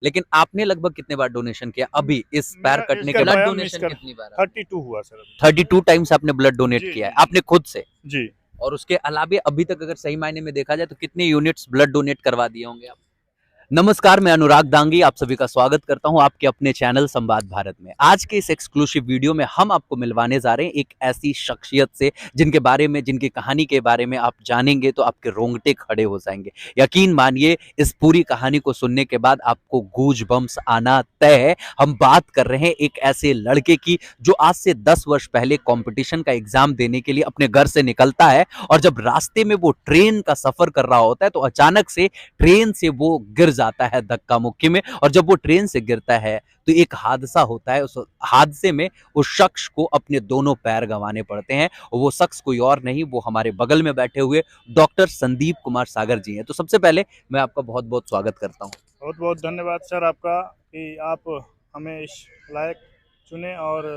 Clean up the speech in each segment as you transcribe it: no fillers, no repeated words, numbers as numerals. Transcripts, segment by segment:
लेकिन आपने लगभग कितने बार डोनेशन किया अभी इस पैर मेरा कटने के इसका बाद? ब्लड पाया मिस डोनेशन कर कितनी बार? 32 हुआ सर अभी। 32 टाइम्स आपने ब्लड डोनेट जी, किया जी, है जी। आपने खुद से? जी। और उसके अलावे अभी तक अगर सही मायने में देखा जाए तो कितने यूनिट्स ब्लड डोनेट करवा दिए होंगे आप? नमस्कार, मैं अनुराग दांगी आप सभी का स्वागत करता हूं आपके अपने चैनल संवाद भारत में। आज के इस एक्सक्लूसिव वीडियो में हम आपको मिलवाने जा रहे हैं एक ऐसी शख्सियत से जिनके बारे में, जिनकी कहानी के बारे में आप जानेंगे तो आपके रोंगटे खड़े हो जाएंगे। यकीन मानिए, इस पूरी कहानी को सुनने के बाद आपको गूज बम्स आना तय है। हम बात कर रहे हैं एक ऐसे लड़के की जो आज से 10 वर्ष पहले कंपटीशन का एग्जाम देने के लिए अपने घर से निकलता है, और जब रास्ते में वो ट्रेन का सफर कर रहा होता है तो अचानक से ट्रेन से वो गिर जाता है धक्का मुक्की में। और जब वो ट्रेन से गिरता है तो एक हादसा होता है। उस हादसे में उस शख्स को अपने दोनों पैर गंवाने पड़ते हैं, और वो शख्स कोई और नहीं, वो हमारे बगल में बैठे हुए डॉक्टर संदीप कुमार सागर जी हैं। तो सबसे पहले मैं आपका बहुत बहुत स्वागत करता हूं। बहुत बहुत धन्यवाद सर आपका कि आप हमें इस लायक चुने और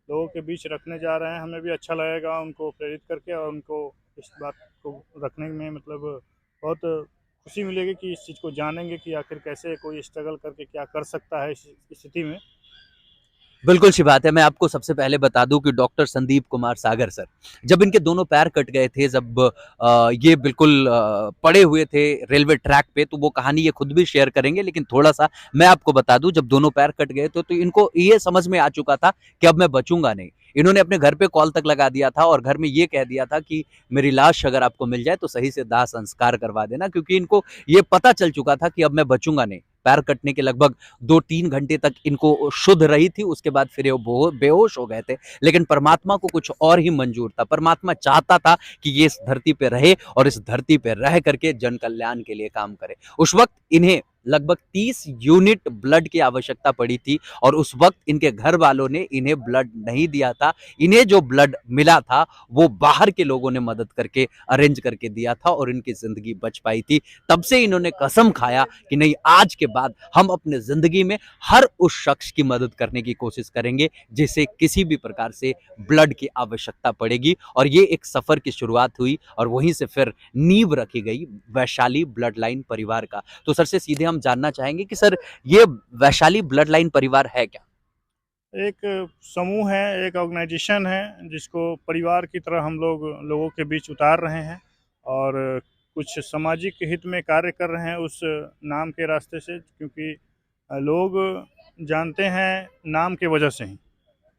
लोगों के बीच रखने जा रहे हैं। हमें भी अच्छा लगेगा उनको प्रेरित करके, और उनको इस बात को रखने में मतलब बहुत खुशी मिलेगी कि इस चीज़ को जानेंगे कि आखिर कैसे कोई स्ट्रगल करके क्या कर सकता है इस स्थिति में। बिल्कुल सी बात है। मैं आपको सबसे पहले बता दूं कि डॉक्टर संदीप कुमार सागर सर, जब इनके दोनों पैर कट गए थे, जब ये बिल्कुल पड़े हुए थे रेलवे ट्रैक पे, तो वो कहानी ये खुद भी शेयर करेंगे। लेकिन थोड़ा सा मैं आपको बता दूं, जब दोनों पैर कट गए तो इनको ये समझ में आ चुका था कि अब मैं बचूंगा नहीं। इन्होंने अपने घर पे कॉल तक लगा दिया था और घर में ये कह दिया था कि मेरी लाश अगर आपको मिल जाए तो सही से दाह संस्कार करवा देना, क्योंकि इनको ये पता चल चुका था कि अब मैं बचूंगा नहीं। पैर कटने के लगभग 2-3 घंटे तक इनको शुद्ध रही थी, उसके बाद फिर ये बेहोश हो गए थे। लेकिन परमात्मा को कुछ और ही मंजूर था। परमात्मा चाहता था कि ये इस धरती पे रहे और इस धरती पे रह करके जन कल्याण के लिए काम करे। उस वक्त इन्हें लगभग 30 यूनिट ब्लड की आवश्यकता पड़ी थी, और उस वक्त इनके घर वालों ने इन्हें ब्लड नहीं दिया था। इन्हें जो ब्लड मिला था वो बाहर के लोगों ने मदद करके अरेंज करके दिया था, और इनकी जिंदगी बच पाई थी। तब से इन्होंने कसम खाया कि नहीं, आज के बाद हम अपने जिंदगी में हर उस शख्स की मदद करने की कोशिश करेंगे जिसे किसी भी प्रकार से ब्लड की आवश्यकता पड़ेगी। और ये एक सफर की शुरुआत हुई, और वहीं से फिर नींव रखी गई वैशाली ब्लड लाइन परिवार का। तो सर से सीधे हम जानना चाहेंगे कि सर, ये वैशाली ब्लड लाइन परिवार है क्या? एक समूह है, एक ऑर्गेनाइजेशन है जिसको परिवार की तरह हम लोगों के बीच उतार रहे हैं, और कुछ सामाजिक हित में कार्य कर रहे हैं उस नाम के रास्ते से, क्योंकि लोग जानते हैं नाम के वजह से ही।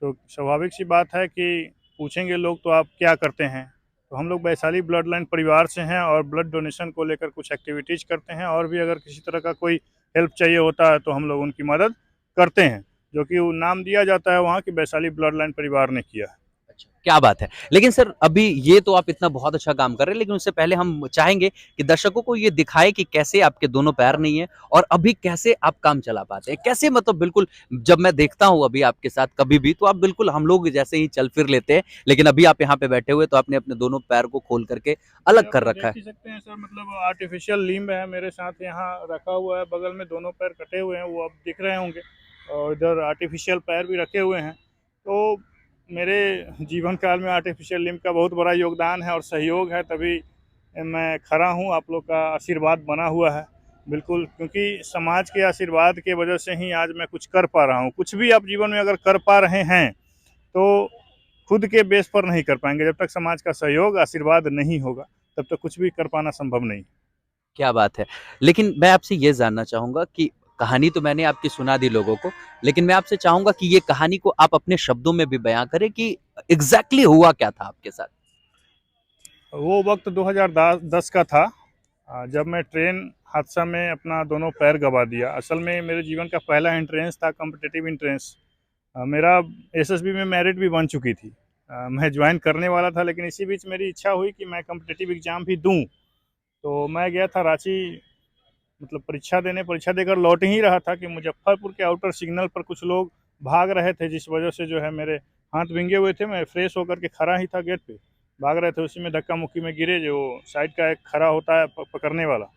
तो स्वाभाविक सी बात है कि पूछेंगे लोग तो आप क्या करते हैं। तो हम लोग वैशाली ब्लड लाइन परिवार से हैं और ब्लड डोनेशन को लेकर कुछ एक्टिविटीज़ करते हैं, और भी अगर किसी तरह का कोई हेल्प चाहिए होता है तो हम लोग उनकी मदद करते हैं, जो कि वो नाम दिया जाता है वहाँ की वैशाली ब्लड लाइन परिवार ने किया है। अच्छा, क्या बात है। लेकिन सर, अभी ये तो आप इतना बहुत अच्छा काम कर रहे हैं, लेकिन उससे पहले हम चाहेंगे कि दर्शकों को ये दिखाए कि कैसे आपके दोनों पैर नहीं है और अभी कैसे आप काम चला पाते हैं। कैसे, मतलब बिल्कुल, जब मैं देखता हूँ अभी आपके साथ कभी भी, तो आप बिल्कुल हम लोग जैसे ही चल फिर लेते हैं, लेकिन अभी आप यहाँ पे बैठे हुए तो आपने अपने दोनों पैर को खोल करके ये अलग आप कर रखा देख है। ही सकते हैं सर, मतलब आर्टिफिशियल लिम्ब है मेरे साथ यहाँ रखा हुआ है, बगल में दोनों पैर कटे हुए हैं, वो अब दिख रहे होंगे, और इधर आर्टिफिशियल पैर भी रखे हुए हैं। तो मेरे जीवन काल में आर्टिफिशियल लिम्ब का बहुत बड़ा योगदान है और सहयोग है, तभी मैं खड़ा हूँ, आप लोग का आशीर्वाद बना हुआ है। बिल्कुल, क्योंकि समाज के आशीर्वाद के वजह से ही आज मैं कुछ कर पा रहा हूँ। कुछ भी आप जीवन में अगर कर पा रहे हैं तो खुद के बेस पर नहीं कर पाएंगे। जब तक समाज का सहयोग आशीर्वाद नहीं होगा तब तक कुछ भी कर पाना संभव नहीं। क्या बात है। लेकिन मैं आपसे ये जानना चाहूंगा कि कहानी तो मैंने आपकी सुना दी लोगों को, लेकिन मैं आपसे चाहूंगा कि ये कहानी को आप अपने शब्दों में भी बयां करें कि एग्जैक्टली हुआ क्या था आपके साथ। वो वक्त 2010 का था, जब मैं ट्रेन हादसा में अपना दोनों पैर गंवा दिया। असल में मेरे जीवन का पहला एंट्रेंस था, कॉम्पिटिटिव एंट्रेंस। मेरा एसएसबी में मेरिट भी बन चुकी थी। मैं ज्वाइन करने वाला था, लेकिन इसी बीच मेरी इच्छा हुई कि मैं कॉम्पिटिटिव एग्ज़ाम भी दूं। तो मैं गया था रांची, मतलब परीक्षा देकर लौट ही रहा था कि मुजफ्फरपुर के आउटर सिग्नल पर कुछ लोग भाग रहे थे, जिस वजह से जो है मेरे हाथ भींगे हुए थे। मैं फ्रेश होकर के खड़ा ही था गेट पे, भाग रहे थे, उसी में धक्का मुक्की में गिरे। जो साइड का एक खड़ा होता है पकड़ने वाला,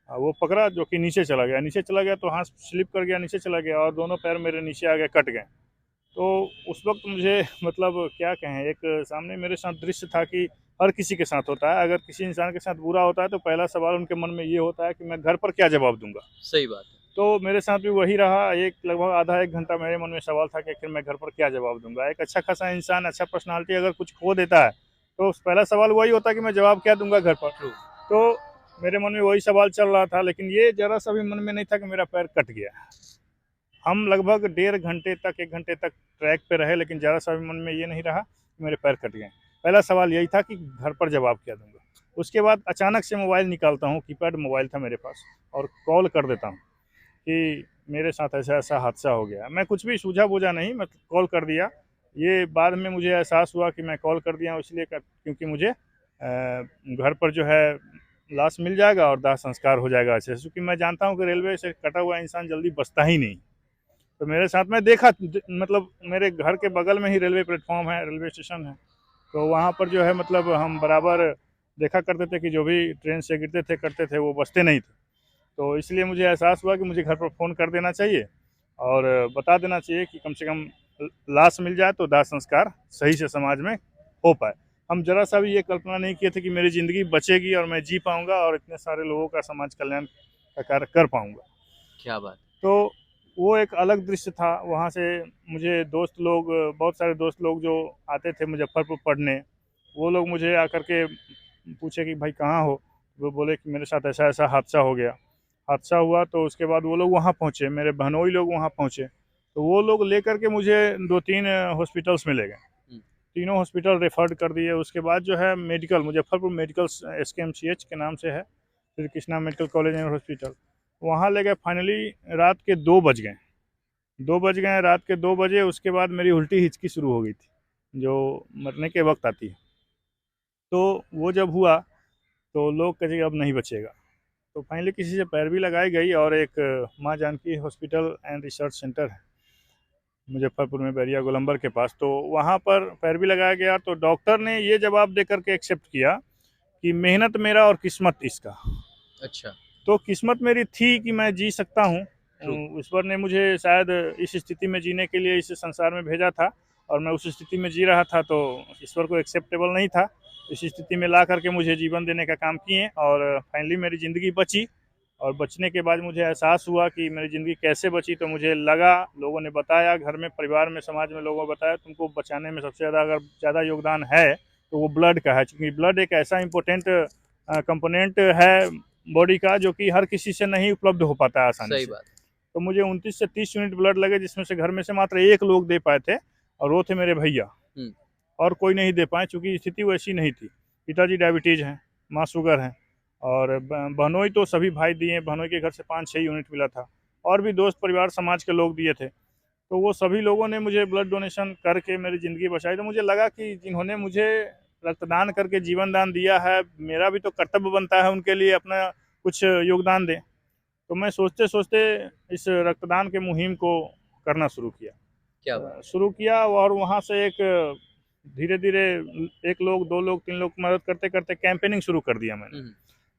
वो पकड़ा, जो कि नीचे चला गया तो हाथ स्लिप कर गया, नीचे चला गया, और दोनों पैर मेरे नीचे आ गए, कट गए। तो उस वक्त मुझे मतलब क्या कहें, एक सामने मेरे साथ दृश्य था कि हर किसी के साथ होता है। अगर किसी इंसान के साथ बुरा होता है तो पहला सवाल उनके मन में ये होता है कि मैं घर पर क्या जवाब दूंगा। सही बात है। तो मेरे साथ भी वही रहा। एक लगभग आधा 1 घंटा मेरे मन में सवाल था कि आखिर मैं घर पर क्या जवाब दूँगा? एक अच्छा खासा इंसान, अच्छा पर्सनैलिटी अगर कुछ खो देता है, तो पहला सवाल वही होता है कि मैं जवाब क्या दूँगा घर पर? ट्रू। तो मेरे मन में वही सवाल चल रहा था, लेकिन ये ज़रा-सा भी मन में नहीं था कि मेरा पैर कट गया। हम लगभग डेढ़ घंटे तक, 1 घंटे तक ट्रैक पे रहे, लेकिन ज़रा-सा भी मन में ये नहीं रहा कि मेरे पैर कट गए। पहला सवाल यही था कि घर पर जवाब क्या दूँगा? उसके बाद अचानक से मोबाइल निकालता हूँ, कीपैड मोबाइल था मेरे पास, और कॉल कर देता हूँ कि मेरे साथ ऐसा-ऐसा हादसा हो गया। मैं कुछ भी सूझा-बूझा नहीं, मैं कॉल कर दिया। ये बाद में मुझे एहसास हुआ कि मैं कॉल कर दिया हूँ इसलिए क्योंकि मुझे घर पर जो है लाश मिल जाएगा और दाह संस्कार हो जाएगा अच्छे से, क्योंकि मैं जानता हूँ कि रेलवे से कटा हुआ इंसान जल्दी बचता ही नहीं। तो मेरे साथ मैं देखा मतलब मेरे घर के बगल में ही रेलवे प्लेटफॉर्म है, रेलवे स्टेशन है। तो वहाँ पर जो है मतलब हम बराबर देखा करते थे कि जो भी ट्रेन से गिरते थे, करते थे, वो बचते नहीं थे। तो इसलिए मुझे एहसास हुआ कि मुझे घर पर फ़ोन कर देना चाहिए और बता देना चाहिए कि कम से कम लाश मिल जाए तो दाह संस्कार सही से समाज में हो पाए। हम ज़रा-सा भी ये कल्पना नहीं किए थे कि मेरी ज़िंदगी बचेगी और मैं जी पाऊँगा और इतने सारे लोगों का समाज कल्याण का कार्य कर पाऊँगा। क्या बात! तो वो एक अलग दृश्य था। वहाँ से मुझे दोस्त लोग, बहुत सारे दोस्त लोग जो आते थे मुज़फ़्फ़रपुर पढ़ने, वो लोग मुझे आकर के पूछे कि भाई कहाँ हो? वो बोले कि मेरे साथ ऐसा-ऐसा हादसा हो गया। हादसा हुआ तो उसके बाद वो लोग वहाँ पहुँचे, मेरे बहनोई लोग वहाँ पहुँचे। तो वो लोग लेकर के मुझे 2-3 हॉस्पिटल्स में ले गए। हुँ। तीनों हॉस्पिटल रेफ़र्ड कर दिए। उसके बाद जो है मेडिकल मुज़फ़्फ़रपुर मेडिकल एसकेएमसीएच के नाम से है, Shri Krishna medical college and hospital. वहाँ ले गए, फाइनली रात के 2 बज गए। 2 बज गए, रात के 2 बजे, उसके बाद मेरी उल्टी हिचकी शुरू हो गई थी, जो मरने के वक़्त आती है। तो वो जब हुआ, तो लोग कहे कि अब नहीं बचेगा। तो फाइनली किसी से पैरवी लगाई गई और एक Maa Janki hospital and research centre है, मुज़फ़्फ़रपुर में बैरिया गोलंबर के पास, तो वहाँ पर पैरवी लगाया गया। तो डॉक्टर ने ये जवाब देकर के एक्सेप्ट किया कि मेहनत मेरा और किस्मत इसका। अच्छा। तो किस्मत मेरी थी कि मैं जी सकता हूँ। ट्रू। ईश्वर ने मुझे शायद इस स्थिति में जीने के लिए इस संसार में भेजा था और मैं उस स्थिति में जी रहा था, तो ईश्वर को एक्सेप्टेबल नहीं था। इस स्थिति में ला करके मुझे जीवन देने का काम किए और फाइनली मेरी ज़िंदगी बची। और बचने के बाद मुझे एहसास हुआ कि मेरी ज़िंदगी कैसे बची, तो मुझे लगा, लोगों ने बताया, घर में, परिवार में, समाज में लोगों ने बताया तुमको बचाने में सबसे ज़्यादा अगर ज़्यादा योगदान है तो वो ब्लड का है, क्योंकि ब्लड एक ऐसा इम्पोर्टेंट कंपोनेंट है बॉडी का जो कि हर किसी से नहीं उपलब्ध हो पाता है आसानी सही से। बात। तो मुझे 29 से 30 यूनिट ब्लड लगे, जिसमें से घर में से मात्र 1 लोग दे पाए थे और वो थे मेरे भैया। हुँ। और कोई नहीं दे पाए चूँकि स्थिति वैसी नहीं थी। पिताजी डायबिटीज़ हैं, माँ शुगर हैं और बहनोई तो सभी भाई दिए, बहनोई के घर से 5-6 यूनिट मिला था और भी दोस्त, परिवार, समाज के लोग दिए थे। तो वो सभी लोगों ने मुझे ब्लड डोनेशन करके मेरी ज़िंदगी बचाई। तो मुझे लगा कि जिन्होंने मुझे रक्तदान करके जीवन दान दिया है, मेरा भी तो कर्तव्य बनता है उनके लिए अपना कुछ योगदान दें। तो मैं सोचते-सोचते इस रक्तदान के मुहिम को करना शुरू किया। क्या बात! शुरू किया और वहाँ से एक धीरे-धीरे 1 लोग, 2 लोग, 3 लोग की मदद करते-करते कैंपेनिंग शुरू कर दिया मैंने। हुँ, हुँ।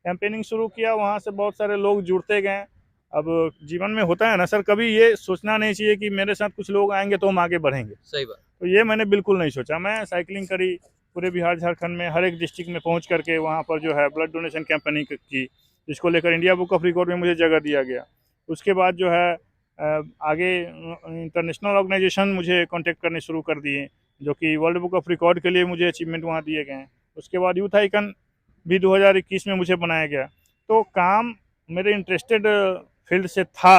कैंपेनिंग शुरू किया, वहाँ से बहुत सारे लोग जुड़ते गए। अब जीवन में होता है ना सर, कभी ये सोचना नहीं चाहिए कि मेरे साथ कुछ लोग आएँगे तो हम आगे बढ़ेंगे। सही बात। तो ये मैंने बिल्कुल नहीं सोचा। मैं साइक्लिंग करी, पूरे बिहार झारखंड में हर एक डिस्ट्रिक्ट में पहुँच करके वहाँ पर जो है ब्लड डोनेशन कैंपेनिंग की, जिसको लेकर इंडिया बुक ऑफ रिकॉर्ड में मुझे जगह दिया गया। उसके बाद जो है आगे इंटरनेशनल ऑर्गेनाइजेशन मुझे कॉन्टैक्ट करने शुरू कर दिए, जो कि वर्ल्ड बुक ऑफ रिकॉर्ड के लिए मुझे अचीवमेंट वहाँ दिए गए हैं। उसके बाद यूथ आइकन भी 2021 में मुझे बनाया गया। तो काम मेरे इंटरेस्टेड फील्ड से था।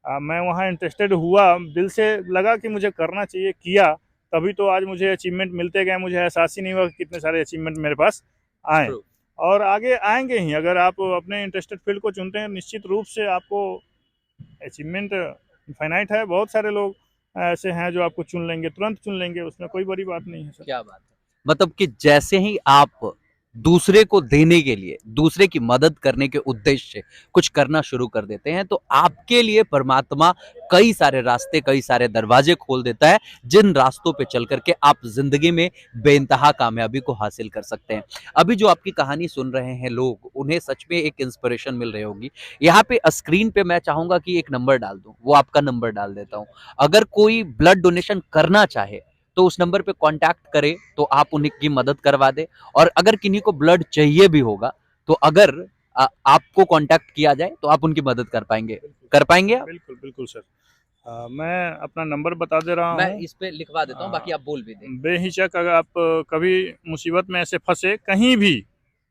मैं वहाँ इंटरेस्टेड हुआ, दिल से लगा कि मुझे करना चाहिए, किया, तभी तो आज मुझे अचीवमेंट मिलते गए। मुझे एहसास ही नहीं हुआ कि कितने सारे अचीवमेंट मेरे पास आए ट्रू। और आगे आएँगे ही। अगर आप अपने इंटरेस्टेड फील्ड को चुनते हैं, निश्चित रूप से आपको अचीवमेंट इनफाइनाइट है। बहुत सारे लोग ऐसे हैं जो आपको चुन लेंगे, तुरंत चुन लेंगे, उसमें कोई बड़ी बात नहीं है सर। क्या बात है! मतलब कि जैसे ही आप दूसरे को देने के लिए, दूसरे की मदद करने के उद्देश्य से कुछ करना शुरू कर देते हैं, तो आपके लिए परमात्मा कई सारे रास्ते, कई सारे दरवाजे खोल देता है, जिन रास्तों पे चल कर के आप ज़िंदगी में बेइंतहा कामयाबी को हासिल कर सकते हैं। अभी जो आपकी कहानी सुन रहे हैं लोग, उन्हें सच में एक इंस्पिरेशन मिल रही होगी। यहाँ पे स्क्रीन पे मैं चाहूँगा कि एक नंबर डाल दूँ, वो आपका नंबर डाल देता हूँ। अगर कोई ब्लड डोनेशन करना चाहे, तो उस नंबर पे कांटेक्ट करे तो आप उन्हीं की मदद करवा दें। और अगर किन्हीं को ब्लड चाहिए भी होगा, तो अगर आपको कांटेक्ट किया जाए तो आप उनकी मदद कर पाएंगे? कर पाएंगे आप? बिल्कुल बिल्कुल सर। मैं अपना नंबर बता दे रहा मैं हूँ। इस पे लिखवा देता हूँ, बाकी आप बोल भी दें। बेहिचक अगर आप कभी मुसीबत में ऐसे फंसे कहीं भी,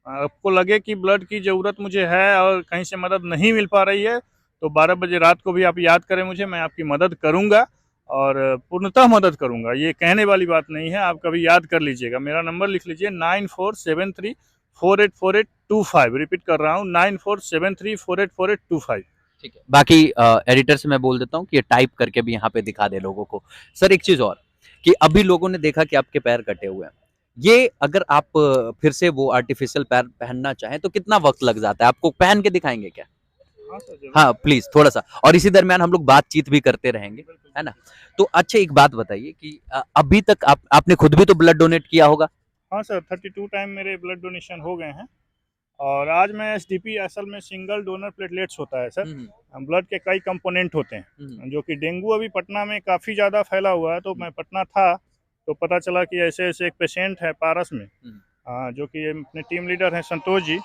आपको लगे कि ब्लड की ज़रूरत मुझे है और कहीं से मदद नहीं मिल पा रही है, तो 12 बजे रात को भी आप याद करें मुझे, मैं आपकी मदद करूंगा और पूर्णतः मदद करूंगा। ये कहने वाली बात नहीं है, आप कभी याद कर लीजिएगा। मेरा नंबर लिख लीजिए 9473484825। रिपीट कर रहा हूँ 9473484825। ठीक है, बाकी एडिटर से मैं बोल देता हूँ कि ये टाइप करके भी यहाँ पे दिखा दे लोगों को। सर एक चीज और, कि अभी लोगों ने देखा कि आपके पैर कटे हुए हैं, ये अगर आप फिर से वो आर्टिफिशियल पैर पहनना चाहें तो कितना वक्त लग जाता है? आपको पहन के दिखाएंगे क्या? हाँ सर जरूर। हाँ प्लीज थोड़ा सा, और इसी दरमियान हम लोग बातचीत भी करते रहेंगे, है ना? तो अच्छा एक बात बताइए कि अभी तक आपने खुद भी तो ब्लड डोनेट किया होगा? हाँ सर 32 टाइम मेरे ब्लड डोनेशन हो गए हैं। और आज मैं एसडीपी, असल में सिंगल डोनर प्लेटलेट्स होता है सर। ब्लड के कई कंपोनेंट होते हैं, जो कि डेंगू अभी पटना में काफ़ी ज़्यादा फैला हुआ है। तो मैं पटना था तो पता चला कि ऐसे ऐसे एक पेशेंट है पारस में, जो कि अपने टीम लीडर हैं संतोष जी,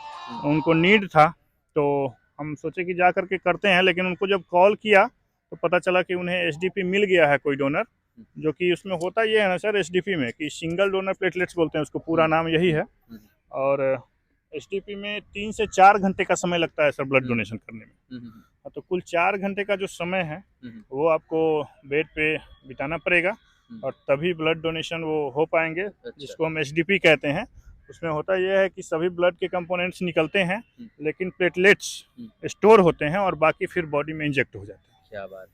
उनको नीड था। तो हम सोचे कि जा करके करते हैं, लेकिन उनको जब कॉल किया तो पता चला कि उन्हें एसडीपी मिल गया है कोई डोनर, जो कि उसमें होता ये है ना सर एसडीपी में कि सिंगल डोनर प्लेटलेट्स बोलते हैं उसको, पूरा नाम यही है। और एसडीपी में 3 से 4 घंटे का समय लगता है सर ब्लड डोनेशन करने में। तो कुल 4 घंटे का जो समय है वो आपको बेड पे बिताना पड़ेगा और तभी ब्लड डोनेशन वो हो पाएंगे, जिसको हम एसडीपी कहते हैं। उसमें होता यह है कि सभी ब्लड के कंपोनेंट्स निकलते हैं, लेकिन प्लेटलेट्स स्टोर होते हैं और बाकी फिर बॉडी में इंजेक्ट हो जाते हैं। क्या बात है,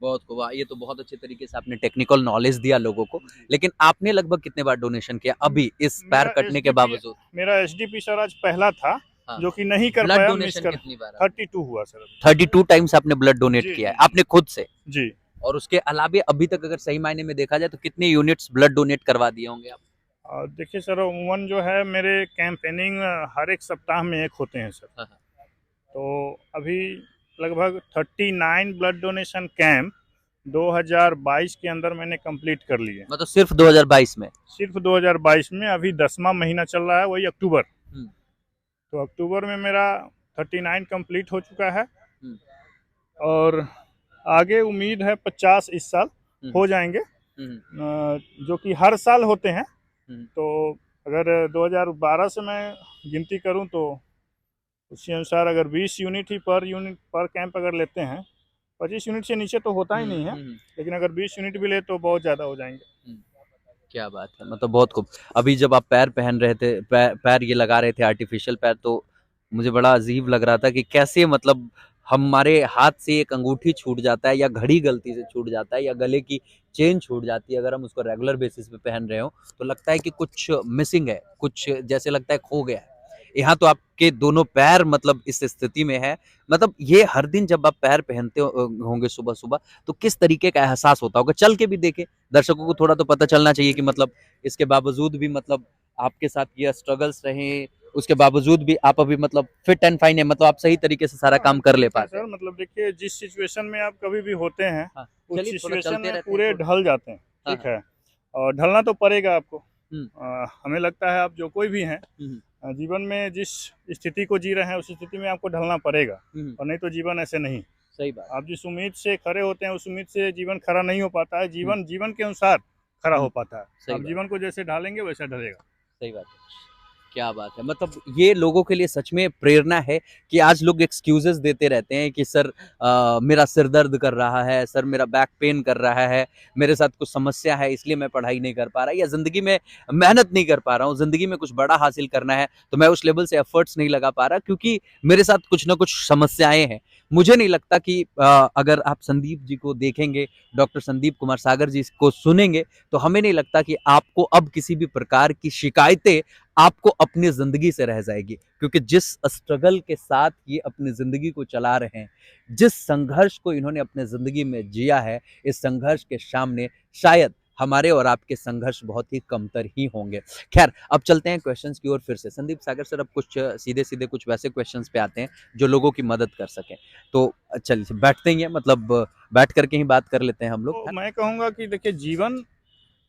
बहुत खूब। ये तो बहुत अच्छे तरीके से आपने टेक्निकल नॉलेज दिया लोगों को। लेकिन आपने लगभग कितने बार डोनेशन किया अभी इस पैर कटने के बावजूद? मेरा एसडीपी सर आज पहला था, हाँ। जो कि नहीं कर ब्लड पाया, डोनेशन मिस कर। कितनी बार? 32 हुआ सर। 32 टाइम्स आपने ब्लड डोनेट जी, किया है जी, आपने खुद से? जी। और उसके अलावे अभी तक अगर सही मायने में देखा जाए तो कितने यूनिट्स ब्लड डोनेट करवा दिए होंगे आप? देखिए सर उमूमन जो है मेरे कैंपेनिंग हर एक सप्ताह में एक होते हैं सर। हाँ। तो अभी लगभग 39 ब्लड डोनेशन कैंप 2022 के अंदर मैंने कंप्लीट कर लिए। मतलब सिर्फ 2022 में? सिर्फ 2022 में। अभी 10वां महीना चल रहा है, वही अक्टूबर। तो अक्टूबर में मेरा 39 कंप्लीट हो चुका है और आगे उम्मीद है 50 इस साल हो जाएंगे, जो कि हर साल होते हैं। तो अगर 2012 से मैं गिनती करूं तो उसी अनुसार अगर 20 यूनिट पर कैंप अगर लेते हैं, 25 यूनिट से नीचे तो होता ही नहीं है, लेकिन अगर 20 यूनिट भी ले तो बहुत ज़्यादा हो जाएंगे। क्या बात है, मतलब बहुत खूब। अभी जब आप पैर पहन रहे थे, पैर ये लगा रहे थे आर्टिफिशियल पैर, तो मुझे बड़ा अजीब लग रहा था कि कैसे, मतलब हमारे हाथ से एक अंगूठी छूट जाता है या घड़ी गलती से छूट जाता है या गले की चेन छूट जाती है, अगर हम उसको रेगुलर बेसिस पे पहन रहे हो तो लगता है कि कुछ मिसिंग है, कुछ जैसे लगता है खो गया है। यहाँ तो आपके दोनों पैर मतलब इस स्थिति में है। मतलब ये हर दिन जब आप पैर पहनते होंगे सुबह सुबह, तो किस तरीके का एहसास होता होगा? चल के भी देखे, दर्शकों को थोड़ा तो पता चलना चाहिए कि मतलब इसके बावजूद भी, मतलब आपके साथ ये स्ट्रगल्स रहे, उसके बावजूद भी आप अभी मतलब फिट एंड फाइन है, मतलब आप सही तरीके से सारा काम कर ले पाते हैं। सर मतलब देखिए, जिस सिचुएशन में आप कभी भी होते हैं उस चलिए थोड़ा सिचुएशन चलते में रहते पूरे हैं। ढल जाते हैं, ठीक है। और ढलना तो पड़ेगा आपको। हमें लगता है आप जो कोई भी हैं जीवन में जिस स्थिति को जी रहे हैं उस स्थिति में आपको ढलना पड़ेगा, और नहीं तो जीवन ऐसे नहीं। सही बात। आप जिस उम्मीद से खड़े होते हैं उस उम्मीद से जीवन खड़ा नहीं हो पाता है। जीवन जीवन के अनुसार खड़ा हो पाता है। आप जीवन को जैसे ढालेंगे वैसा ढलेगा। सही बात है। क्या बात है, मतलब ये लोगों के लिए सच में प्रेरणा है कि आज लोग एक्सक्यूजेस देते रहते हैं कि सर मेरा सिर दर्द कर रहा है, सर मेरा बैक पेन कर रहा है, मेरे साथ कुछ समस्या है इसलिए मैं पढ़ाई नहीं कर पा रहा, या जिंदगी में मेहनत नहीं कर पा रहा हूँ, जिंदगी में कुछ बड़ा हासिल करना है तो मैं उस लेवल से एफर्ट्स नहीं लगा पा रहा क्योंकि मेरे साथ कुछ ना कुछ समस्याएं हैं। मुझे नहीं लगता कि अगर आप संदीप जी को देखेंगे, डॉक्टर संदीप कुमार सागर जी को सुनेंगे, तो हमें नहीं लगता कि आपको अब किसी भी प्रकार की शिकायतें आपको अपनी जिंदगी से रह जाएगी, क्योंकि जिस स्ट्रगल के साथ ये अपनी जिंदगी को चला रहे हैं, जिस संघर्ष को इन्होंने अपने जिंदगी में जिया है, इस संघर्ष के सामने शायद हमारे और आपके संघर्ष बहुत ही कमतर ही होंगे। खैर अब चलते हैं क्वेश्चंस की ओर फिर से। संदीप सागर सर, अब कुछ सीधे सीधे कुछ वैसे क्वेश्चंस पे आते हैं जो लोगों की मदद कर सकें। तो चलिए बैठते ही हैं, मतलब बैठ करके ही बात कर लेते हैं हम लोग। तो मैं कहूँगा कि देखिए, जीवन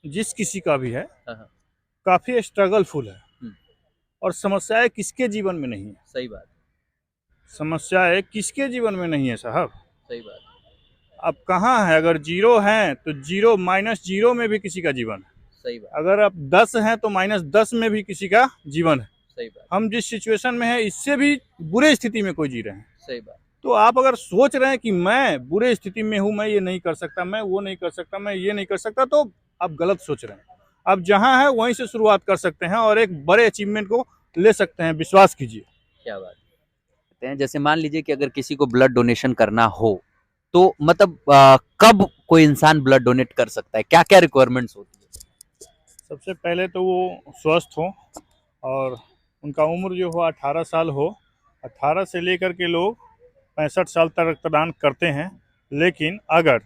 जिस किसी का भी है काफ़ी स्ट्रगलफुल है, और समस्याएं किसके जीवन में नहीं है। सही बात। समस्या है किसके जीवन में नहीं है साहब। सही बात। अब कहाँ है, अगर जीरो है तो जीरो माइनस जीरो में भी किसी का जीवन है, सही बात। अगर आप 10 हैं तो माइनस 10 में भी किसी का जीवन है। सही बात। हम जिस सिचुएशन में है इससे भी बुरे स्थिति में कोई जी रहे हैं। सही बात। तो आप अगर सोच रहे हैं कि मैं बुरे स्थिति में हूँ, मैं ये नहीं कर सकता, मैं वो नहीं कर सकता, मैं ये नहीं कर सकता, तो आप गलत सोच रहे हैं। आप जहाँ है वहीं से शुरुआत कर सकते हैं और एक बड़े अचीवमेंट को ले सकते हैं, विश्वास कीजिए। क्या बात है। जैसे मान लीजिए कि अगर किसी को ब्लड डोनेशन करना हो तो मतलब कब कोई इंसान ब्लड डोनेट कर सकता है, क्या क्या रिक्वायरमेंट्स होती है? सबसे पहले तो वो स्वस्थ हो और उनका उम्र जो हो 18 साल हो। 18 से लेकर के लोग 65 साल तक रक्तदान करते हैं, लेकिन अगर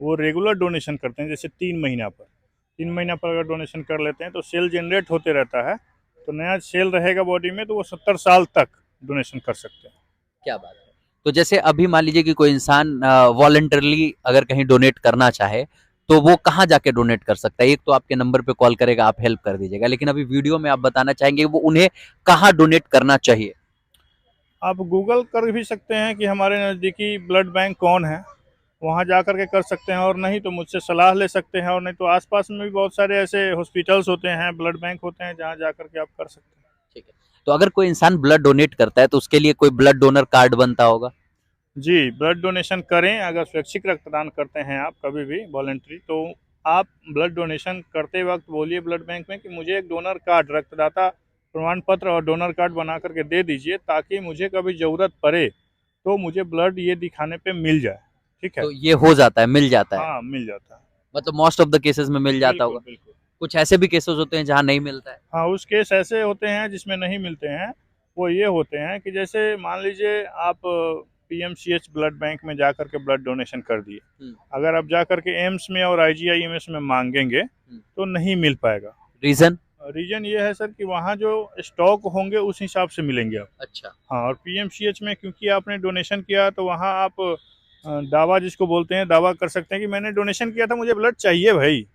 वो रेगुलर डोनेशन करते हैं, जैसे 3 महीना पर अगर डोनेशन कर लेते हैं तो सेल जनरेट होते रहता है, तो नया सेल रहेगा बॉडी में, तो वो 70 साल तक डोनेशन कर सकते हैं। क्या बात है। तो जैसे अभी मान लीजिए कि कोई इंसान वॉलंटरली अगर कहीं डोनेट करना चाहे तो वो कहाँ जाके डोनेट कर सकता है? एक तो आपके नंबर पे कॉल करेगा, आप हेल्प कर दीजिएगा, लेकिन अभी वीडियो में आप बताना चाहेंगे वो उन्हें कहाँ डोनेट करना चाहिए? आप गूगल कर भी सकते हैं कि हमारे नज़दीकी ब्लड बैंक कौन है, वहाँ जा कर के कर सकते हैं, और नहीं तो मुझसे सलाह ले सकते हैं, और नहीं तो आसपास में भी बहुत सारे ऐसे हॉस्पिटल्स होते हैं, ब्लड बैंक होते हैं, जहाँ जा कर के आप कर सकते हैं। ठीक है। तो अगर कोई इंसान ब्लड डोनेट करता है तो उसके लिए कोई ब्लड डोनर कार्ड बनता होगा? जी, ब्लड डोनेशन करें। अगर स्वैच्छिक रक्तदान करते हैं आप कभी भी वॉलंटरी, तो आप ब्लड डोनेशन करते वक्त बोलिए ब्लड बैंक में कि मुझे एक डोनर कार्ड, रक्तदाता प्रमाण पत्र और डोनर कार्ड बना करके दे दीजिए, ताकि मुझे कभी ज़रूरत पड़े तो मुझे ब्लड ये दिखाने पे मिल जाए। ठीक है? तो ये हो जाता है, मिल जाता है? हाँ, मिल जाता है। मतलब मोस्ट ऑफ द केसेस में मिल जाता बिल्कुल, होगा। बिल्कुल। कुछ ऐसे भी केसेस होते हैं जहाँ नहीं मिलता है? हाँ, उस केस ऐसे होते हैं जिसमें नहीं मिलते हैं। वो ये होते हैं कि जैसे मान लीजिए आप पीएमसीएच ब्लड बैंक में जा कर के ब्लड डोनेशन कर दिए। अगर आप जा कर के एम्स में और आईजीआईएमएस में मांगेंगे तो नहीं मिल पाएगा। रीजन? रीजन ये है सर कि वहाँ जो स्टॉक होंगे उस हिसाब से मिलेंगे आप। अच्छा। हाँ, और पीएमसीएच में क्योंकि आपने डोनेशन किया तो वहाँ आप दावा जिसको बोलते हैं, दावा कर सकते हैं कि मैंने डोनेशन किया था, मुझे ब्लड चाहिए भाई।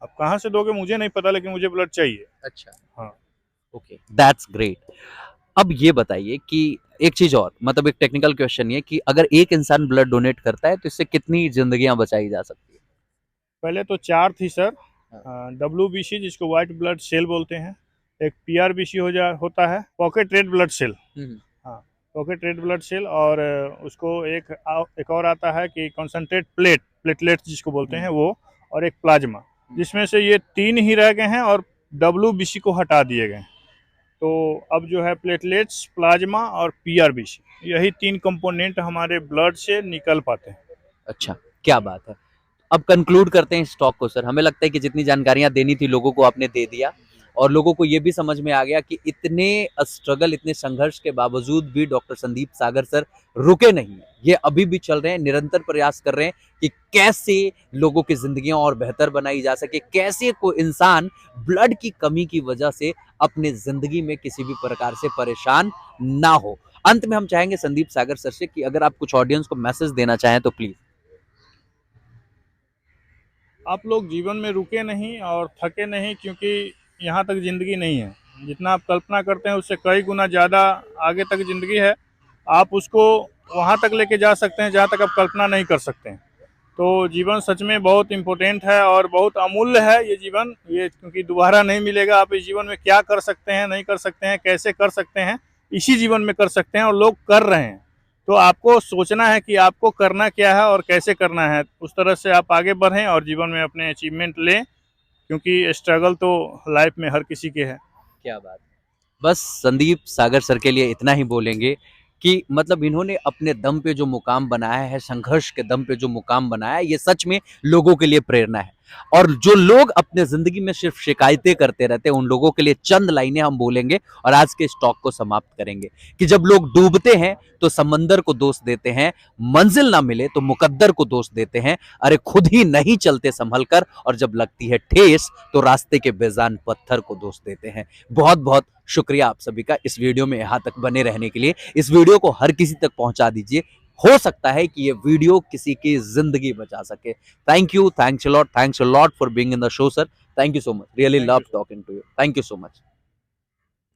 आप कहाँ से दोगे मुझे नहीं पता, लेकिन मुझे ब्लड चाहिए। अच्छा। हाँ। Okay, that's great. अब ये बताइए कि एक चीज और, मतलब एक टेक्निकल क्वेश्चन ये कि अगर एक इंसान ब्लड डोनेट करता है तो इससे कितनी जिंदगियां बचाई जा सकती है? पहले तो 4 थी सर। WBC जिसको व्हाइट ब्लड सेल बोलते हैं, एक PRBC होता है, पॉकेट रेड ब्लड सेल। हाँ, पॉकेट रेड ब्लड सेल, और उसको एक और आता है कि कॉन्सेंट्रेट प्लेटलेट जिसको बोलते हैं वो, और एक प्लाज्मा, जिसमें से ये 3 ही रह गए हैं और WBC को हटा दिए गए। तो अब जो है प्लेटलेट्स, प्लाज्मा और PRBC, यही 3 कंपोनेंट हमारे ब्लड से निकल पाते हैं। अच्छा, क्या बात है। अब कंक्लूड करते हैं इस टॉक को सर। हमें लगता है कि जितनी जानकारियां देनी थी लोगों को आपने दे दिया, और लोगों को ये भी समझ में आ गया कि इतने स्ट्रगल, इतने संघर्ष के बावजूद भी डॉक्टर संदीप सागर सर रुके नहीं हैं। ये अभी भी चल रहे हैं, निरंतर प्रयास कर रहे हैं कि कैसे लोगों की जिंदगियां और बेहतर बनाई जा सके, कैसे कोई इंसान ब्लड की कमी की वजह से अपने जिंदगी में किसी भी प्रकार से परेशान ना हो। अंत में हम चाहेंगे संदीप सागर सर से कि अगर आप कुछ ऑडियंस को मैसेज देना चाहें तो प्लीज। आप लोग जीवन में रुके नहीं और थके नहीं, क्योंकि यहाँ तक ज़िंदगी नहीं है। जितना आप कल्पना करते हैं उससे कई गुना ज़्यादा आगे तक ज़िंदगी है। आप उसको वहाँ तक लेके जा सकते हैं जहाँ तक आप कल्पना नहीं कर सकते हैं। तो जीवन सच में बहुत इम्पोर्टेंट है और बहुत अमूल्य है ये जीवन, ये क्योंकि दोबारा नहीं मिलेगा। आप इस जीवन में क्या कर सकते हैं, नहीं कर सकते हैं, कैसे कर सकते हैं, इसी जीवन में कर सकते हैं, और लोग कर रहे हैं। तो आपको सोचना है कि आपको करना क्या है और कैसे करना है, उस तरह से आप आगे बढ़ें और जीवन में अपने अचीवमेंट लें, क्योंकि स्ट्रगल तो लाइफ में हर किसी के है। क्या बात है। बस संदीप सागर सर के लिए इतना ही बोलेंगे कि मतलब इन्होंने अपने दम पे जो मुकाम बनाया है, संघर्ष के दम पे जो मुकाम बनाया है, ये सच में लोगों के लिए प्रेरणा है। और जो लोग अपने जिंदगी में सिर्फ शिकायतें करते रहते हैं, उन लोगों के लिए चंद लाइनें हम बोलेंगे और आज के स्टॉक को समाप्त करेंगे कि जब लोग डूबते हैं तो समंदर को दोष देते हैं, मंजिल ना मिले तो मुकद्दर को दोष देते हैं, अरे खुद ही नहीं चलते संभल कर, और जब लगती है ठेस तो रास्ते के बेजान पत्थर को दोष देते हैं। बहुत बहुत शुक्रिया आप सभी का इस वीडियो में यहाँ तक बने रहने के लिए। इस वीडियो को हर किसी तक पहुंचा दीजिए, हो सकता है कि ये वीडियो किसी की जिंदगी बचा सके। Thank you, thanks a lot for being in the show sir. Thank you so much, really love talking to you. Thank you so much.